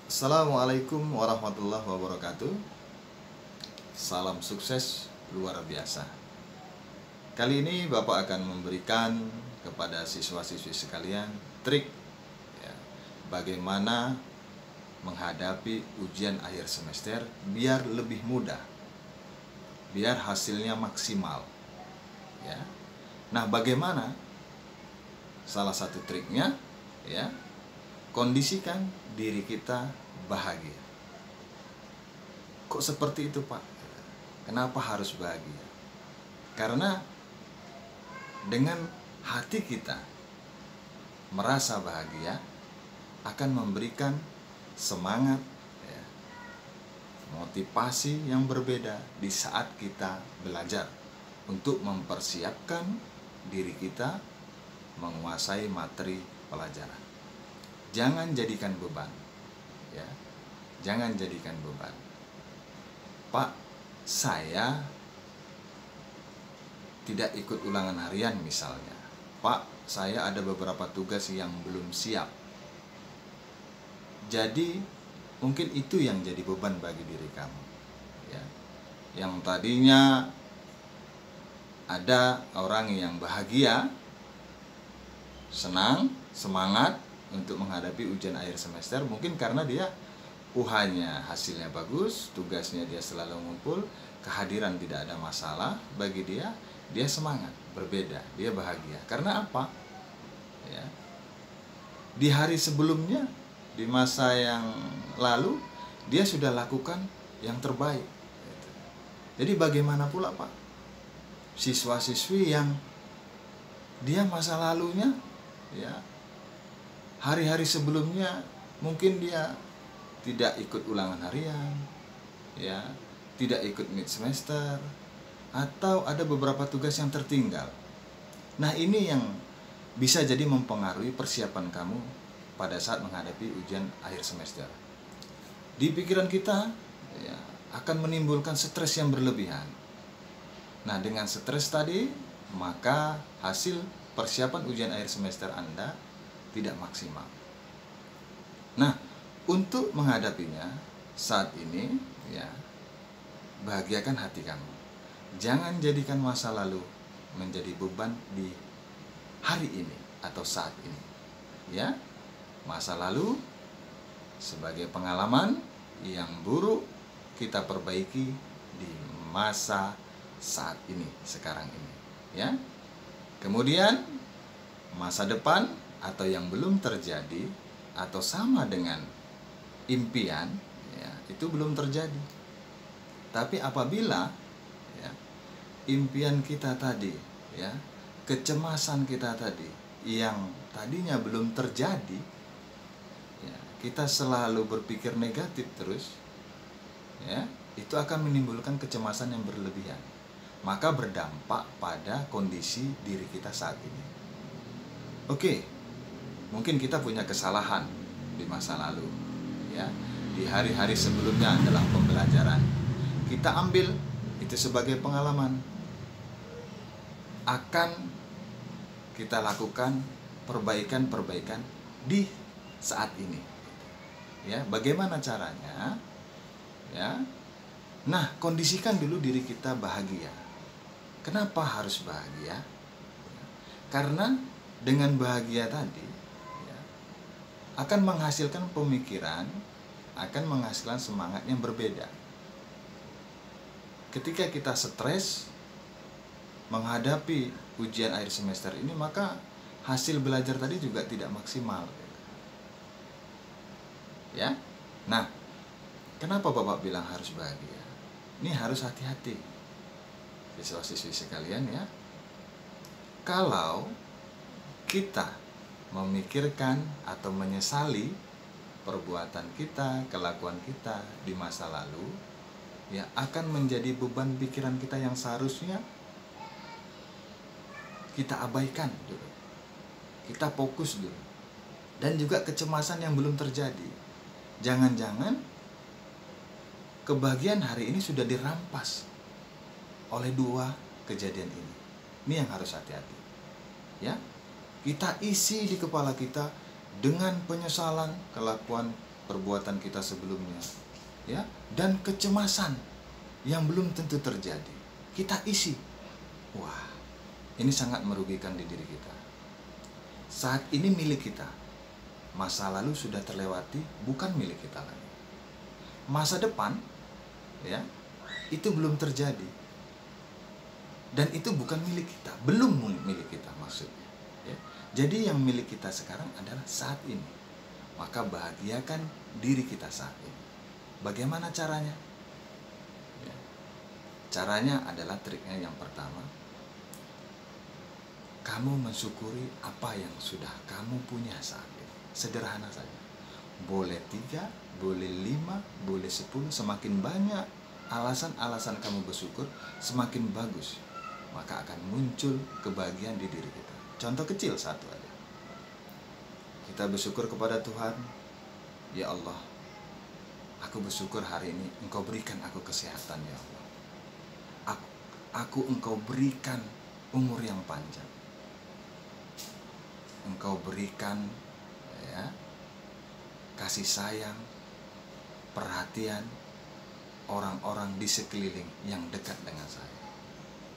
Assalamualaikum warahmatullahi wabarakatuh. Salam sukses luar biasa. Kali ini Bapak akan memberikan kepada siswa-siswi sekalian trik ya, bagaimana menghadapi ujian akhir semester biar lebih mudah, biar hasilnya maksimal ya. Nah, bagaimana? Salah satu triknya ya, kondisikan diri kita bahagia. Kok seperti itu, Pak? Kenapa harus bahagia? Karena dengan hati kita merasa bahagia akan memberikan semangat ya, motivasi yang berbeda di saat kita belajar untuk mempersiapkan diri kita menguasai materi pelajaran. Jangan jadikan beban ya. Jangan jadikan beban. Pak, saya tidak ikut ulangan harian misalnya. Pak, saya ada beberapa tugas yang belum siap. Jadi mungkin itu yang jadi beban bagi diri kamu ya. Yang tadinya ada orang yang bahagia, senang, semangat untuk menghadapi ujian akhir semester, mungkin karena dia UH-nya hasilnya bagus, tugasnya dia selalu ngumpul, kehadiran tidak ada masalah bagi dia, dia semangat, berbeda, dia bahagia. Karena apa? Ya. Di hari sebelumnya, di masa yang lalu, dia sudah lakukan yang terbaik. Jadi bagaimana pula, Pak? Siswa-siswi yang dia masa lalunya ya, hari-hari sebelumnya mungkin dia tidak ikut ulangan harian ya, tidak ikut mid semester, atau ada beberapa tugas yang tertinggal. Nah, ini yang bisa jadi mempengaruhi persiapan kamu pada saat menghadapi ujian akhir semester. Di pikiran kita ya, akan menimbulkan stres yang berlebihan. Nah, dengan stres tadi, maka hasil persiapan ujian akhir semester Anda tidak maksimal. Nah, untuk menghadapinya saat ini ya, bahagiakan hati kamu. Jangan jadikan masa lalu menjadi beban di hari ini atau saat ini. Ya. Masa lalu sebagai pengalaman yang buruk kita perbaiki di masa saat ini, sekarang ini, ya. Kemudian masa depan atau yang belum terjadi atau sama dengan impian ya, itu belum terjadi. Tapi apabila ya, impian kita tadi ya, kecemasan kita tadi yang tadinya belum terjadi ya, kita selalu berpikir negatif terus ya, itu akan menimbulkan kecemasan yang berlebihan, maka berdampak pada kondisi diri kita saat ini. Oke, mungkin kita punya kesalahan di masa lalu ya, di hari-hari sebelumnya adalah pembelajaran. Kita ambil itu sebagai pengalaman. Akan kita lakukan perbaikan-perbaikan di saat ini. Ya, bagaimana caranya? Ya. Nah, kondisikan dulu diri kita bahagia. Kenapa harus bahagia? Karena dengan bahagia tadi ya, akan menghasilkan pemikiran, akan menghasilkan semangat yang berbeda. Ketika kita stres menghadapi ujian akhir semester ini, maka hasil belajar tadi juga tidak maksimal. Ya. Nah, kenapa Bapak bilang harus bahagia? Ini harus hati-hati, siswa-siswi sekalian ya. Kalau kita memikirkan atau menyesali perbuatan kita, kelakuan kita di masa lalu, ya akan menjadi beban pikiran kita yang seharusnya kita abaikan dulu. Kita fokus dulu. Dan juga kecemasan yang belum terjadi. Jangan-jangan kebahagiaan hari ini sudah dirampas oleh dua kejadian ini. Ini yang harus hati-hati. Ya. Kita isi di kepala kita dengan penyesalan kelakuan perbuatan kita sebelumnya, ya, dan kecemasan yang belum tentu terjadi kita isi. Wah, ini sangat merugikan di diri kita. Saat ini milik kita, masa lalu sudah terlewati, bukan milik kita lagi. Masa depan, ya, itu belum terjadi, dan itu bukan milik kita, belum milik kita maksudnya, ya. Jadi yang milik kita sekarang adalah saat ini. Maka bahagiakan diri kita saat ini. Bagaimana caranya? Ya. Caranya adalah triknya yang pertama, kamu mensyukuri apa yang sudah kamu punya saat ini. Sederhana saja. Boleh 3, boleh 5, boleh 10. Semakin banyak alasan-alasan kamu bersyukur, semakin bagus. Maka akan muncul kebahagiaan di diri kita. Contoh kecil satu aja. Kita bersyukur kepada Tuhan. Ya Allah, aku bersyukur hari ini Engkau berikan aku kesehatan, ya Allah. Aku Engkau berikan umur yang panjang. Engkau berikan, ya, kasih sayang, perhatian orang-orang di sekeliling yang dekat dengan saya,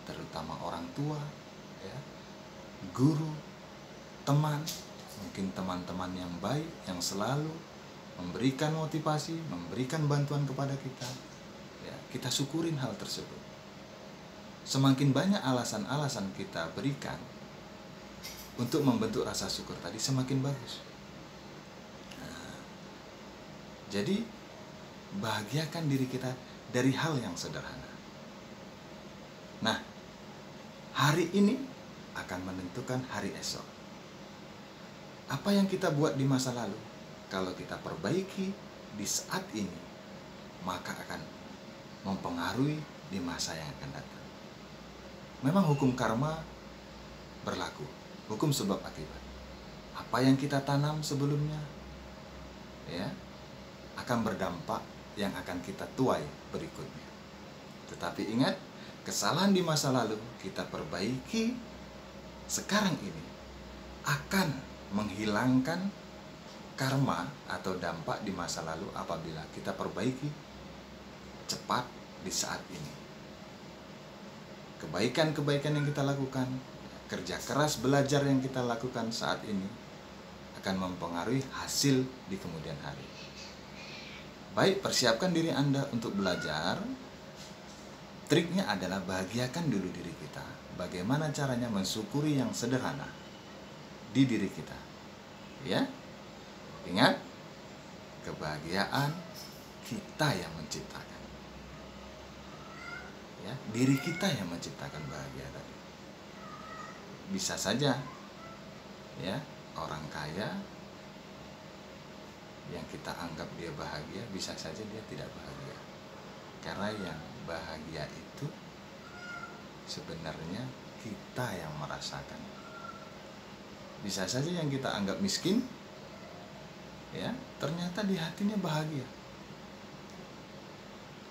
terutama orang tua, ya, guru, teman, mungkin teman-teman yang baik yang selalu memberikan motivasi, memberikan bantuan kepada kita, ya, kita syukurin hal tersebut. Semakin banyak alasan-alasan kita berikan untuk membentuk rasa syukur tadi, semakin bagus. Nah, jadi bahagiakan diri kita dari hal yang sederhana. Nah, hari ini akan menentukan hari esok. Apa yang kita buat di masa lalu, kalau kita perbaiki di saat ini, maka akan mempengaruhi di masa yang akan datang. Memang hukum karma berlaku, hukum sebab akibat. Apa yang kita tanam sebelumnya, ya, akan berdampak yang akan kita tuai berikutnya. Tetapi ingat, kesalahan di masa lalu kita perbaiki sekarang ini akan menghilangkan karma atau dampak di masa lalu apabila kita perbaiki cepat di saat ini. Kebaikan-kebaikan yang kita lakukan, kerja keras belajar yang kita lakukan saat ini akan mempengaruhi hasil di kemudian hari. Baik, persiapkan diri Anda untuk belajar. Triknya adalah bahagiakan dulu diri kita. Bagaimana caranya mensyukuri yang sederhana di diri kita. Ya, ingat, kebahagiaan kita yang menciptakan. Ya, diri kita yang menciptakan bahagia tadi. Bisa saja, ya, orang kaya yang kita anggap dia bahagia, bisa saja dia tidak bahagia. Karena yang bahagia itu sebenarnya kita yang merasakan. Bisa saja yang kita anggap miskin, ya, ternyata di hatinya bahagia.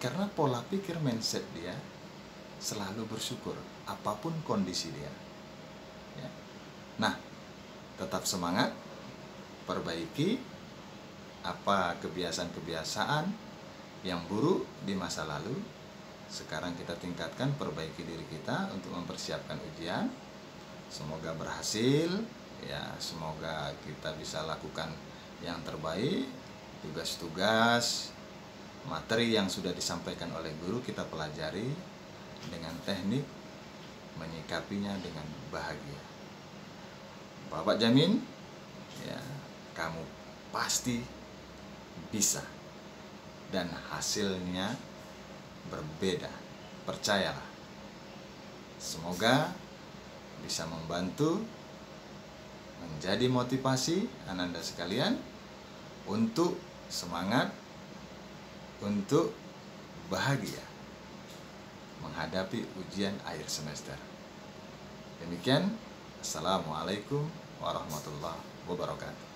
Karena pola pikir mindset dia selalu bersyukur apapun kondisi dia. Ya. Nah, tetap semangat, perbaiki apa kebiasaan-kebiasaan yang buruk di masa lalu. Sekarang kita tingkatkan, perbaiki diri kita untuk mempersiapkan ujian. Semoga berhasil, ya, semoga kita bisa lakukan yang terbaik. Tugas-tugas, materi yang sudah disampaikan oleh guru kita pelajari dengan teknik menyikapinya dengan bahagia. Bapak jamin, ya, kamu pasti bisa, dan hasilnya berbeda, percayalah. Semoga bisa membantu, menjadi motivasi Ananda sekalian untuk semangat, untuk bahagia menghadapi ujian akhir semester. Demikian, Assalamualaikum warahmatullahi wabarakatuh.